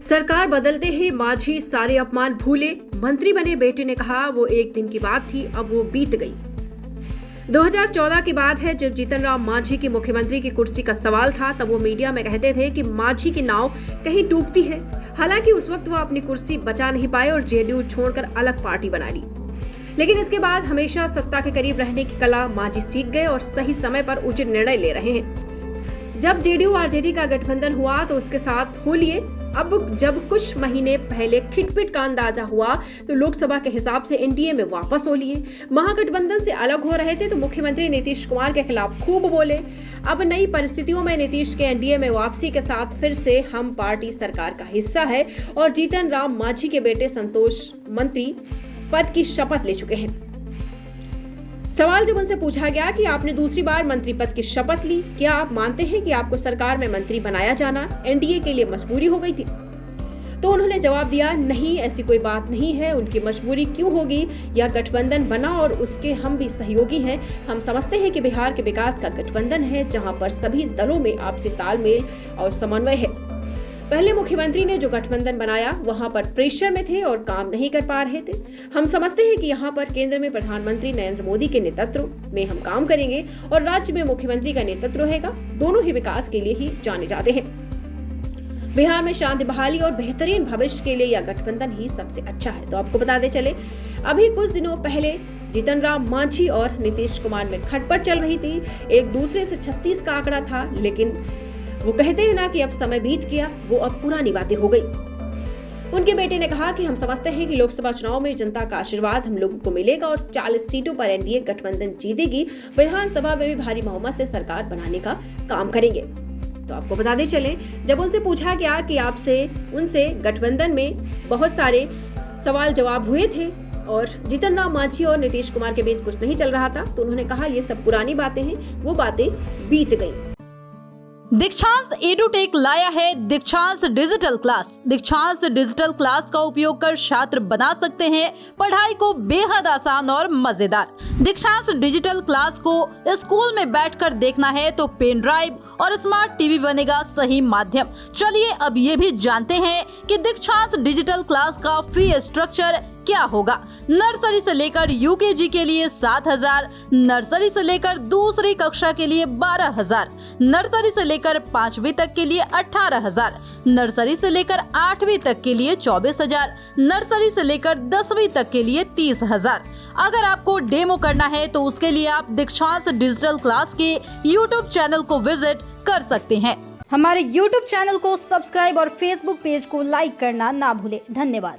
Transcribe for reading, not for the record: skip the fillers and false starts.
सरकार बदलते ही माझी सारे अपमान भूले। मंत्री बने बेटे ने कहा वो एक दिन की बात थी, अब वो बीत गई। 2014 की बात है, जब जीतन राम मांझी की मुख्यमंत्री की कुर्सी का सवाल था। तब वो मीडिया में कहते थे कि मांझी की नाव कहीं डूबती है। हालांकि उस वक्त वो अपनी कुर्सी बचा नहीं पाए और जेडीयू छोड़कर अलग पार्टी बना ली। लेकिन इसके बाद हमेशा सत्ता के करीब रहने की कला मांझी सीख गए और सही समय पर उचित निर्णय ले रहे हैं। जब जेडीयू आरजेडी का गठबंधन हुआ तो उसके साथ हो लिए। अब जब कुछ महीने पहले खिटपिट का अंदाजा हुआ तो लोकसभा के हिसाब से एनडीए में वापस हो लिए। महागठबंधन से अलग हो रहे थे तो मुख्यमंत्री नीतीश कुमार के खिलाफ खूब बोले। अब नई परिस्थितियों में नीतीश के एनडीए में वापसी के साथ फिर से हम पार्टी सरकार का हिस्सा है और जीतन राम मांझी के बेटे संतोष मंत्री पद की शपथ ले चुके हैं। सवाल जब उनसे पूछा गया कि आपने दूसरी बार मंत्री पद की शपथ ली, क्या आप मानते हैं कि आपको सरकार में मंत्री बनाया जाना एनडीए के लिए मजबूरी हो गई थी? तो उन्होंने जवाब दिया, नहीं, ऐसी कोई बात नहीं है। उनकी मजबूरी क्यों होगी? यह गठबंधन बना और उसके हम भी सहयोगी हैं। हम समझते हैं कि बिहार के विकास का गठबंधन है, जहां पर सभी दलों में आपसी तालमेल और समन्वय है। पहले मुख्यमंत्री ने जो गठबंधन बनाया वहां पर प्रेशर में थे और काम नहीं कर पा रहे थे। हम समझते हैं कि यहां पर केंद्र में प्रधानमंत्री नरेंद्र मोदी के नेतृत्व में हम काम करेंगे और राज्य में मुख्यमंत्री का नेतृत्व रहेगा। दोनों ही विकास के लिए ही जाने जाते हैं। बिहार में शांति बहाली और बेहतरीन भविष्य के लिए यह गठबंधन ही सबसे अच्छा है। तो आपको बताते चले, अभी कुछ दिनों पहले जीतन राम मांझी और नीतीश कुमार में खटपट चल रही थी। एक दूसरे से 36 का आंकड़ा था, लेकिन वो कहते हैं ना कि अब समय बीत गया, वो अब पुरानी बातें हो गई। उनके बेटे ने कहा कि हम समझते हैं कि लोकसभा चुनाव में जनता का आशीर्वाद हम लोगों को मिलेगा और 40 सीटों पर एनडीए गठबंधन जीतेगी। विधानसभा में भी भारी बहुमत से सरकार बनाने का काम करेंगे। तो आपको बताते चले, जब उनसे पूछा गया कि उनसे गठबंधन में बहुत सारे सवाल जवाब हुए थे और जीतन राम मांझी और नीतीश कुमार के बीच कुछ नहीं चल रहा था, तो उन्होंने कहा ये सब पुरानी बातें हैं, वो बातें बीत गई। दीक्षांत एडुटेक लाया है दीक्षांत डिजिटल क्लास। दीक्षांत डिजिटल क्लास का उपयोग कर छात्र बना सकते हैं पढ़ाई को बेहद आसान और मजेदार। दीक्षांत डिजिटल क्लास को स्कूल में बैठकर देखना है तो पेन ड्राइव और स्मार्ट टीवी बनेगा सही माध्यम। चलिए अब ये भी जानते हैं कि दीक्षांत डिजिटल क्लास का फी स्ट्रक्चर क्या होगा। नर्सरी से लेकर यूकेजी के लिए 7,000, नर्सरी से लेकर दूसरी कक्षा के लिए 12,000, नर्सरी से लेकर 5वीं तक के लिए 18,000, नर्सरी से लेकर 8वीं तक के लिए 24,000, नर्सरी से लेकर 10वीं तक के लिए 30,000। अगर आपको डेमो करना है तो उसके लिए आप दीक्षांत डिजिटल क्लास के यूट्यूब चैनल को विजिट कर सकते हैं। हमारे यूट्यूब चैनल को सब्सक्राइब और फेसबुक पेज को लाइक करना ना भूले। धन्यवाद।